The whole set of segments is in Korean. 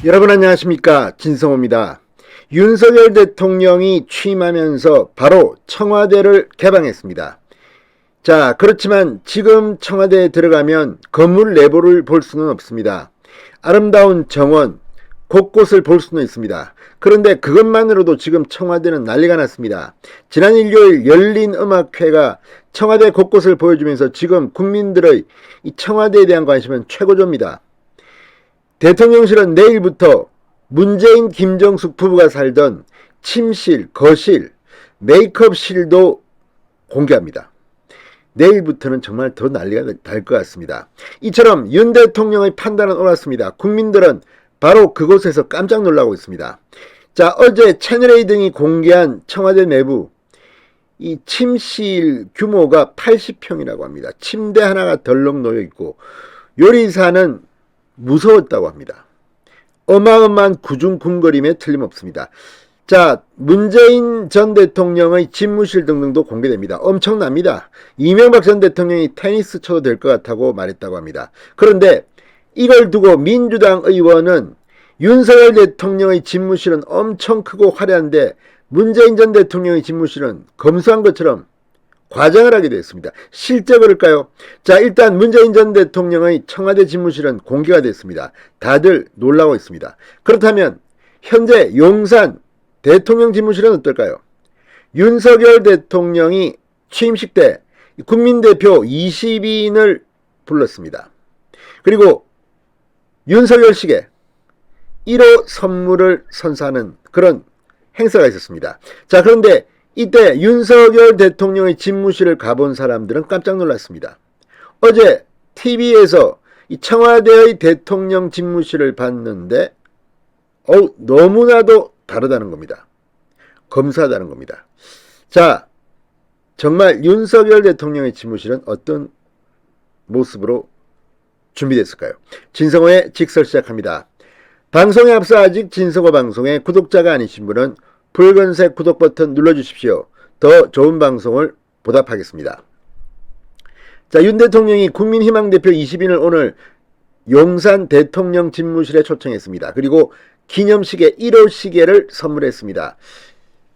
여러분 안녕하십니까, 진성호입니다. 윤석열 대통령이 취임하면서 바로 청와대를 개방했습니다. 자, 그렇지만 지금 청와대에 들어가면 건물 내부를 볼 수는 없습니다. 아름다운 정원 곳곳을 볼 수는 있습니다. 그런데 그것만으로도 지금 청와대는 난리가 났습니다. 지난 일요일 열린 음악회가 청와대 곳곳을 보여주면서 지금 국민들의 이 청와대에 대한 관심은 최고조입니다. 대통령실은 내일부터 문재인, 김정숙 부부가 살던 침실, 거실, 메이크업실도 공개합니다. 내일부터는 정말 더 난리가 날 것 같습니다. 이처럼 윤 대통령의 판단은 옳았습니다. 국민들은 바로 그곳에서 깜짝 놀라고 있습니다. 자, 어제 채널A 등이 공개한 청와대 내부 이 침실 규모가 80평이라고 합니다. 침대 하나가 덜렁 놓여 있고 요리사는 무서웠다고 합니다. 어마어마한 구중궁궐임에 틀림없습니다. 자, 문재인 전 대통령의 집무실 등등도 공개됩니다. 엄청납니다. 이명박 전 대통령이 테니스 쳐도 될 것 같다고 말했다고 합니다. 그런데 이걸 두고 민주당 의원은 윤석열 대통령의 집무실은 엄청 크고 화려한데 문재인 전 대통령의 집무실은 검소한 것처럼 과장을 하게 됐습니다. 실제 그럴까요? 자, 일단 문재인 전 대통령의 청와대 집무실은 공개가 됐습니다. 다들 놀라고 있습니다. 그렇다면 현재 용산 대통령 집무실은 어떨까요? 윤석열 대통령이 취임식 때 국민대표 20인을 불렀습니다. 그리고 윤석열식의 1호 선물을 선사하는 그런 행사가 있었습니다. 자, 그런데 이때 윤석열 대통령의 집무실을 가본 사람들은 깜짝 놀랐습니다. 어제 TV에서 이 청와대의 대통령 집무실을 봤는데 너무나도 다르다는 겁니다. 검소하다는 겁니다. 자, 정말 윤석열 대통령의 집무실은 어떤 모습으로 준비됐을까요? 진성호의 직설 시작합니다. 방송에 앞서 아직 진성호 방송의 구독자가 아니신 분은 붉은색 구독 버튼 눌러주십시오. 더 좋은 방송을 보답하겠습니다. 자, 윤 대통령이 국민희망 대표 20인을 오늘 용산 대통령 집무실에 초청했습니다. 그리고 기념시계 1호 시계를 선물했습니다.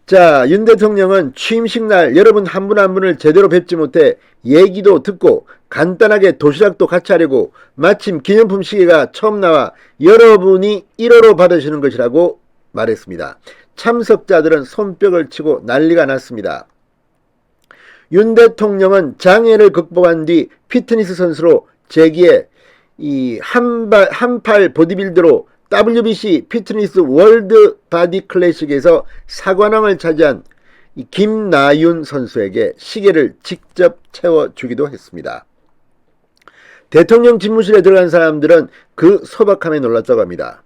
자, 윤 대통령은 취임식 날 여러분 한 분 한 분을 제대로 뵙지 못해 얘기도 듣고 간단하게 도시락도 같이 하려고 마침 기념품 시계가 처음 나와 여러분이 1호로 받으시는 것이라고 말했습니다. 참석자들은 손뼉을 치고 난리가 났습니다. 윤 대통령은 장애를 극복한 뒤 피트니스 선수로 재기에 이 한팔 보디빌더로 WBC 피트니스 월드 바디 클래식에서 사관왕을 차지한 김나윤 선수에게 시계를 직접 채워주기도 했습니다. 대통령 집무실에 들어간 사람들은 그 소박함에 놀랐다고 합니다.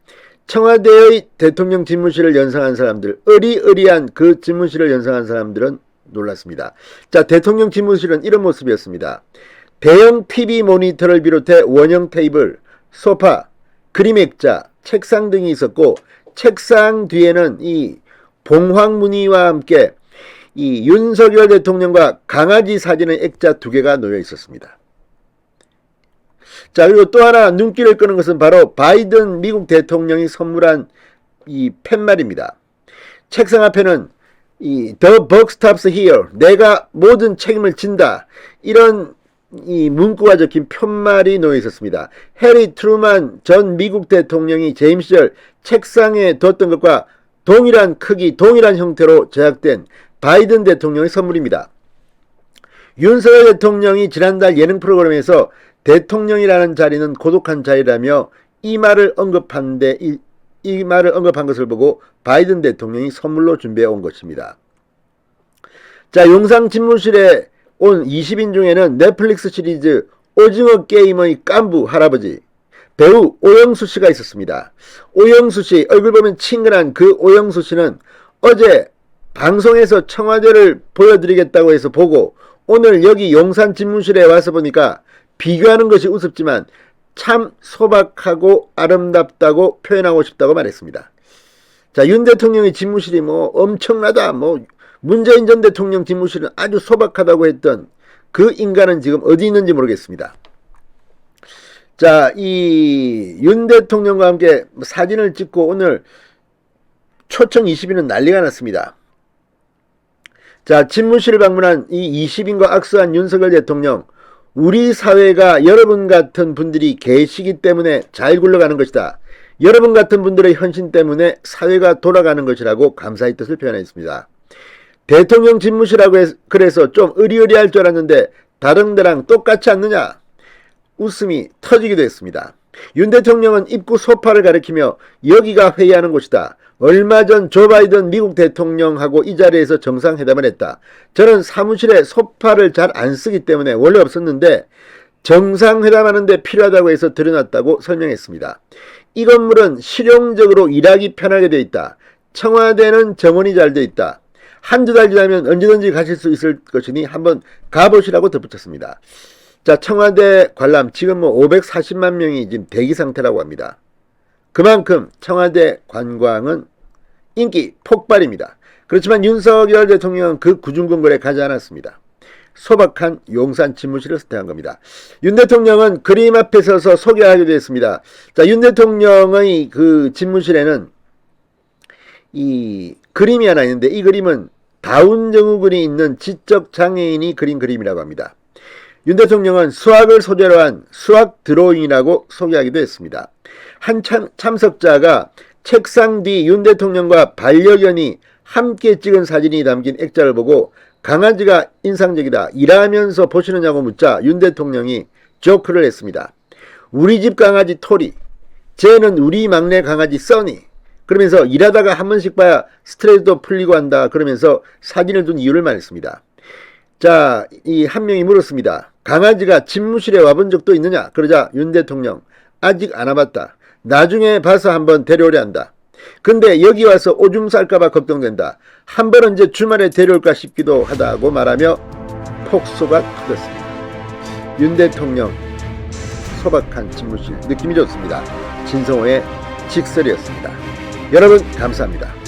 청와대의 대통령 집무실을 연상한 사람들, 의리의리한 그 집무실을 연상한 사람들은 놀랐습니다. 자, 대통령 집무실은 이런 모습이었습니다. 대형 TV 모니터를 비롯해 원형 테이블, 소파, 그림 액자, 책상 등이 있었고 책상 뒤에는 이 봉황 무늬와 함께 이 윤석열 대통령과 강아지 사진의 액자 2개가 놓여 있었습니다. 자, 그리고 또 하나 눈길을 끄는 것은 바로 바이든 미국 대통령이 선물한 이 팻말입니다. 책상 앞에는 이 The buck stops here, 내가 모든 책임을 진다, 이런 이 문구가 적힌 팻말이 놓여 있었습니다. 해리 트루만 전 미국 대통령이 재임 시절 책상에 뒀던 것과 동일한 크기, 동일한 형태로 제작된 바이든 대통령의 선물입니다. 윤석열 대통령이 지난달 예능 프로그램에서 대통령이라는 자리는 고독한 자리라며 이 말을 언급한 것을 보고 바이든 대통령이 선물로 준비해 온 것입니다. 자, 용산 집무실에 온 20인 중에는 넷플릭스 시리즈 오징어 게임의 깐부 할아버지 배우 오영수 씨가 있었습니다. 오영수 씨, 얼굴 보면 친근한 그 오영수 씨는 어제 방송에서 청와대를 보여드리겠다고 해서 보고 오늘 여기 용산 집무실에 와서 보니까 비교하는 것이 우습지만 참 소박하고 아름답다고 표현하고 싶다고 말했습니다. 자, 윤 대통령의 집무실이 엄청나다, 문재인 전 대통령 집무실은 아주 소박하다고 했던 그 인간은 지금 어디 있는지 모르겠습니다. 자, 이 윤 대통령과 함께 사진을 찍고 오늘 초청 20인은 난리가 났습니다. 자, 집무실을 방문한 이 20인과 악수한 윤석열 대통령, 우리 사회가 여러분 같은 분들이 계시기 때문에 잘 굴러가는 것이다. 여러분 같은 분들의 헌신 때문에 사회가 돌아가는 것이라고 감사의 뜻을 표현했습니다. 대통령 집무실이라고 그래서 좀 의리의리할 줄 알았는데 다른 데랑 똑같지 않느냐? 웃음이 터지기도 했습니다. 윤 대통령은 입구 소파를 가리키며 여기가 회의하는 곳이다. 얼마 전 조 바이든 미국 대통령하고 이 자리에서 정상회담을 했다. 저는 사무실에 소파를 잘 안 쓰기 때문에 원래 없었는데 정상회담하는데 필요하다고 해서 들여놨다고 설명했습니다. 이 건물은 실용적으로 일하기 편하게 되어 있다. 청와대는 정원이 잘 되어 있다. 한두 달 지나면 언제든지 가실 수 있을 것이니 한번 가보시라고 덧붙였습니다. 자, 청와대 관람 지금 540만 명이 지금 대기 상태라고 합니다. 그만큼 청와대 관광은 인기 폭발입니다. 그렇지만 윤석열 대통령은 그 구중궁궐에 가지 않았습니다. 소박한 용산 집무실을 선택한 겁니다. 윤 대통령은 그림 앞에 서서 소개하기도 했습니다. 자, 윤 대통령의 그 집무실에는 이 그림이 하나 있는데 이 그림은 다운증후군이 있는 지적 장애인이 그린 그림이라고 합니다. 윤 대통령은 수학을 소재로 한 수학 드로잉이라고 소개하기도 했습니다. 한 참석자가 책상 뒤 윤 대통령과 반려견이 함께 찍은 사진이 담긴 액자를 보고 강아지가 인상적이다. 일하면서 보시느냐고 묻자 윤 대통령이 조크를 했습니다. 우리 집 강아지 토리, 쟤는 우리 막내 강아지 써니. 그러면서 일하다가 한 번씩 봐야 스트레스도 풀리고 한다. 그러면서 사진을 둔 이유를 말했습니다. 자, 이 한 명이 물었습니다. 강아지가 집무실에 와본 적도 있느냐? 그러자 윤 대통령, 아직 안 와봤다. 나중에 봐서 한번 데려오려 한다. 근데 여기 와서 오줌 쌀까봐 걱정된다. 한 번 언제 주말에 데려올까 싶기도 하다고 말하며 폭소가 터졌습니다. 윤 대통령 소박한 집무실 느낌이 좋습니다. 진성호의 직설이었습니다. 여러분 감사합니다.